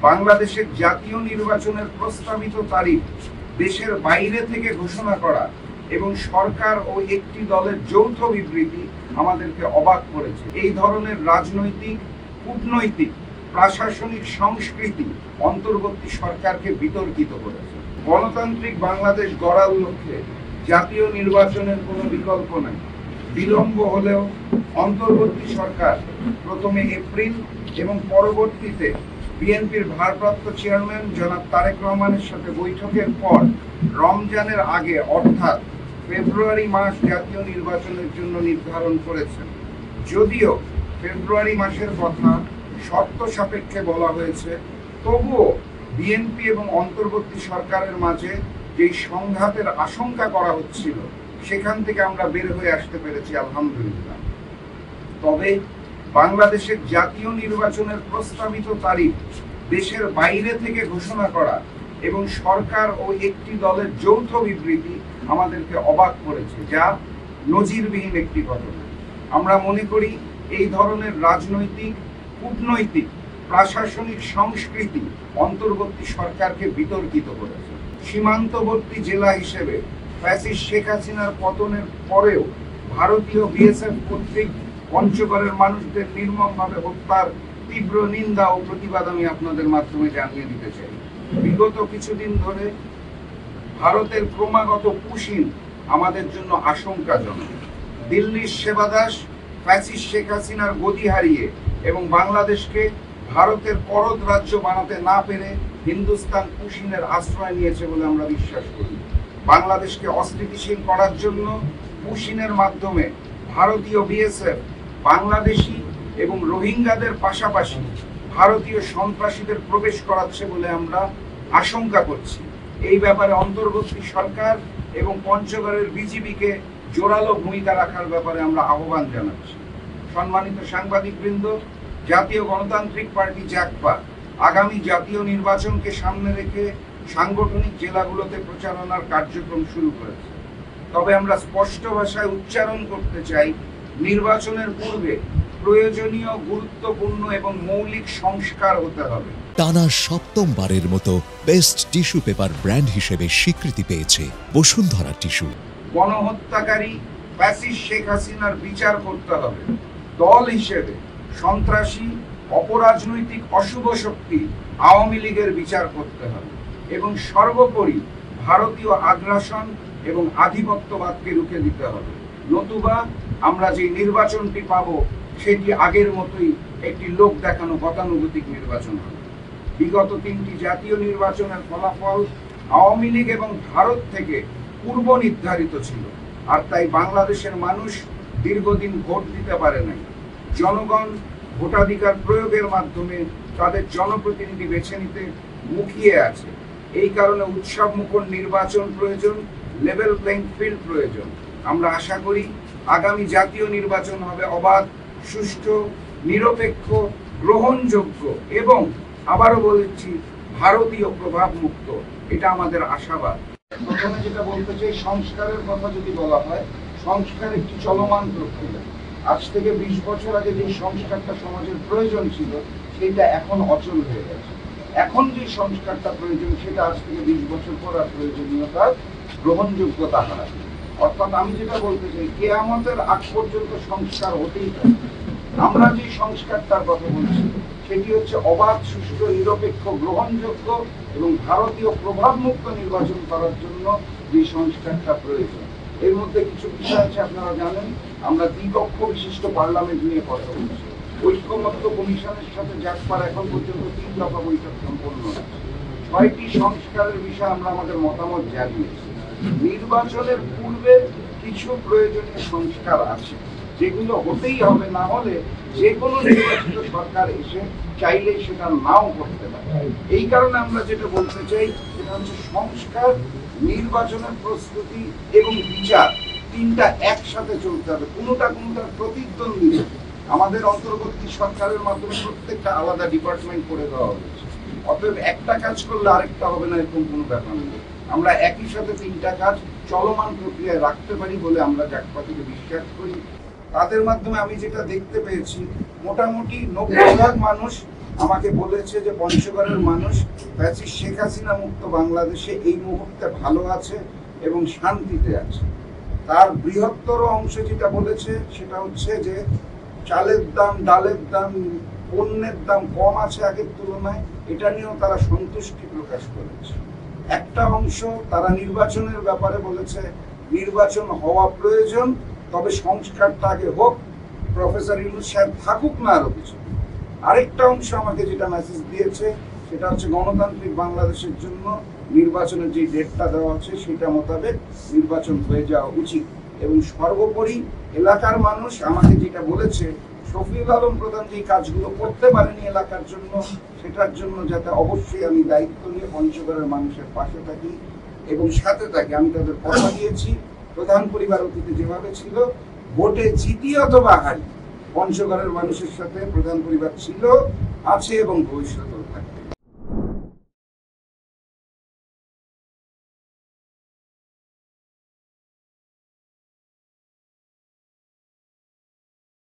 বাংলাদেশের জাতীয় নির্বাচনের প্রস্তাবিত তারিখ দেশের বাইরে থেকে ঘোষণা করা এবং সরকার ও একটি দলের যৌথ বিবৃতি আমাদেরকে অবাক করেছে। এই ধরনের রাজনৈতিক, কূটনৈতিক, প্রশাসনিক সংস্কৃতি অন্তর্বর্তী সরকারকে বিতর্কিত করেছে। গণতান্ত্রিক বাংলাদেশ গড়ার লক্ষ্যে জাতীয় নির্বাচনের কোনো বিকল্প নাই। বিলম্ব হলেও অন্তর্বর্তী সরকার প্রথমে এপ্রিল এবং পরবর্তীতে বিএনপির ভারপ্রাপ্ত চেয়ারম্যান জনাব তারেক রহমানের সাথে বৈঠকের পর রমজানের আগে অর্থাৎ ফেব্রুয়ারি মাস জাতীয় নির্বাচনের জন্য নির্ধারণ করেছেন। যদিও ফেব্রুয়ারি মাসের কথা শর্ত সাপেক্ষে বলা হয়েছে, তবুও বিএনপি এবং অন্তর্বর্তী সরকারের মাঝে যেই সংঘাতের আশঙ্কা করা হচ্ছিল সেখান থেকে আমরা বের হয়ে আসতে পেরেছি আলহামদুলিল্লাহ। তবে বাংলাদেশের জাতীয় নির্বাচনের প্রস্তাবিত তারিখ দেশের বাইরে থেকে ঘোষণা করা এবং সরকার ও একটি দলের যৌথ বিবৃতি আমাদেরকে অবাক করেছে, যা নজিরবিহীন একটি ঘটনা। আমরা মনে করি এই ধরনের রাজনৈতিক, কূটনৈতিক, প্রশাসনিক সংস্কৃতি অন্তর্বর্তী সরকারকে বিতর্কিত করেছে। সীমান্তবর্তী জেলা হিসেবে ফ্যাসিস্ট শেখ হাসিনার পতনের পরেও ভারতীয় বিএসএফ কর্তৃক পঞ্চগড়ের মানুষদের নির্মমভাবে হত্যার তীব্র নিন্দা ও প্রতিবাদ আমি আপনাদের মাধ্যমে জানিয়ে দিতে চাই। বিগত কিছুদিন ধরে ভারতের ক্রমাগত পুশিন আমাদের জন্য আশঙ্কাজনক। দিল্লির সেবাদাস ফ্যাসিস্ট শেখ হাসিনার গদি হারিয়ে এবং বাংলাদেশকে ভারতের করদ রাজ্য বানাতে না পেরে হিন্দুস্তান পুশিনের আশ্রয় নিয়েছে বলে আমরা বিশ্বাস করি। বাংলাদেশকে অস্থিতিশীল করার জন্য পুশিনের মাধ্যমে ভারতীয় বিএসএফ বাংলাদেশি এবং রোহিঙ্গাদের পাশাপাশি ভারতীয় সন্ত্রাসীদের প্রবেশ করাচ্ছে বলে আমরা আশঙ্কা করছি। এই ব্যাপারে অন্তর্বর্তী সরকার এবং পঞ্চগড়ের বিজিবিকে জোরালো ভূমিকা রাখার ব্যাপারে আমরা আহ্বান জানাচ্ছি। সম্মানিত সাংবাদিকবৃন্দ, জাতীয় গণতান্ত্রিক পার্টি জাগপা আগামী জাতীয় নির্বাচনকে সামনে রেখে সাংগঠনিক জেলাগুলোতে প্রচারণার কার্যক্রম শুরু করেছে। তবে আমরা স্পষ্ট ভাষায় উচ্চারণ করতে চাই, নির্বাচনের পূর্বে প্রয়োজনীয়, গুরুত্বপূর্ণ এবং মৌলিক সংস্কার হতে হবে। টানা সপ্তমবারের মতো বেস্ট টিস্যু পেপার ব্র্যান্ড হিসেবে স্বীকৃতি পেয়েছে বসুন্ধরা টিস্যু। গণহত্যাকারী ফ্যাসিস্ট শেখ হাসিনার বিচার করতে হবে। দল হিসেবে সন্ত্রাসী, অপরাজনৈতিক অশুভ শক্তি আওয়ামী লীগের বিচার করতে হবে এবং সর্বোপরি ভারতীয় আগ্রাসন এবং আধিপত্যবাদকে রুখে দিতে হবে। নতুবা আমরা যে নির্বাচনটি পাব সেটি আগের মতোই একটি লোক দেখানো গতানুগতিক নির্বাচন হবে। বিগত 3টি জাতীয় নির্বাচনের ফলাফল আওয়ামী লীগ এবং ভারত থেকে পূর্ব নির্ধারিত ছিল, আর তাই বাংলাদেশের মানুষ দীর্ঘদিন ভোট দিতে পারে নাই। জনগণ ভোটাধিকার প্রয়োগের মাধ্যমে তাদের জনপ্রতিনিধি বেছে নিতে মুখিয়ে আছে। এই কারণে উৎসব মুখর নির্বাচন প্রয়োজন, লেভেল প্লেইং ফিল্ড প্রয়োজন। আমরা আশা করি আগামী জাতীয় নির্বাচন হবে অবাধ, সুষ্ঠু, নিরপেক্ষ, গ্রহণযোগ্য এবং আবারও বলেছি ভারতীয় প্রভাব মুক্ত। এটা আমাদের আশাবাদ। প্রথমে যেটা বলতে চাই, সংস্কারের কথা যদি বলা হয়, সংস্কার একটি চলমান প্রক্রিয়া। আজ থেকে 20 বছর আগে যে সংস্কারটা সমাজের প্রয়োজন ছিল সেটা এখন অচল হয়ে গেছে। এখন যে সংস্কারটা প্রয়োজন সেটা আজ থেকে 20 বছর পর আর প্রয়োজনীয়তা, গ্রহণযোগ্যতা হারাবে। অর্থাৎ আমি যেটা বলতে চাই, কিয়ামতের আগ পর্যন্ত সংস্কার হতেই থাকবে। আমরা যে সংস্কারটার কথা বলছি সেটি হচ্ছে অবাধ, সুষ্ঠু, নিরপেক্ষ, গ্রহণযোগ্য এবং ভারতীয় প্রভাবমুক্ত নির্বাচন করার জন্য যে সংস্কারটা প্রয়োজন। এর মধ্যে কিছু বিষয় আছে, আপনারা জানেন আমরা দ্বিকক্ষ বিশিষ্ট পার্লামেন্ট নিয়ে কথা বলছি। ঐক্যমত্য কমিশনের সাথে জাগপার এখন পর্যন্ত 3 দফা বৈঠক সম্পন্ন হয়েছে। 6টি সংস্কারের বিষয়ে আমরা আমাদের মতামত জানিয়েছি। নির্বাচনের পূর্বে কিছু প্রয়োজনীয় সংস্কার আছে যেগুলো হতেই হবে, না হলে যে কোনো নির্বাচিত সরকার এসে চাইলেই সেটা নাও করতে পারে। এই কারণে আমরা যেটা বলতে চাই সেটা হচ্ছে সংস্কার, নির্বাচনের প্রস্তুতি এবং বিচার, 3টা একসাথে চলতে হবে। কোনোটার প্রতিদ্বন্দ্বী আমাদের অন্তর্বর্তী সরকারের মাধ্যমে প্রত্যেকটা আলাদা ডিপার্টমেন্ট করে দেওয়া হয়েছে। অতএব একটা কাজ করলে আরেকটা হবে না, এরকম কোনো ব্যাপার নেই। আমরা একই সাথে 3টা কাজ চলমান প্রক্রিয়ায় রাখতে পারি বলে আমরা জাগপা থেকে বিশ্বাস করি। তাদের মাধ্যমে আমি যেটা দেখতে পেয়েছি, মোটামুটি 90% মানুষ আমাকে বলেছে যে পঞ্চগড়ের মানুষ ফ্যাসিস্ট শেখ হাসিনা মুক্ত বাংলাদেশে এই মুহূর্তে ভালো আছে এবং শান্তিতে আছে। তার বৃহত্তর অংশ যেটা বলেছে সেটা হচ্ছে যে চালের দাম, ডালের দাম, পণ্যের দাম কম আছে আগের তুলনায়, এটা নিয়েও তারা সন্তুষ্টি প্রকাশ করেছে। একটা অংশ তারা নির্বাচনের ব্যাপারে বলেছে নির্বাচন হওয়া প্রয়োজন, তবে সংস্কারটা আগে হোক, প্রফেসর ইউনূস সাহেব থাকুক না আরো কিছু। আরেকটা অংশ আমাকে যেটা মেসেজ দিয়েছে সেটা হচ্ছে গণতান্ত্রিক বাংলাদেশের জন্য নির্বাচনের যে ডেটটা দেওয়া আছে সেটা মোতাবেক নির্বাচন হয়ে যাওয়া উচিত। এবং সর্বোপরি এলাকার মানুষ আমাকে যেটা বলেছে, শফিউল আলম প্রধান যে কাজগুলো করতে পারেনি এলাকার জন্য, সেটার জন্য যাতে অবশ্যই আমি দায়িত্ব নিয়ে পঞ্চগড়ের মানুষের পাশে থাকি এবং সাথে থাকি। আমি তাদের কথা দিয়েছি, প্রধান পরিবার অতীতে যেভাবে ছিল, ভোটে জিতি অথবা হারি, পঞ্চগড়ের মানুষের সাথে প্রধান পরিবার ছিল, আছে এবং ভবিষ্যতে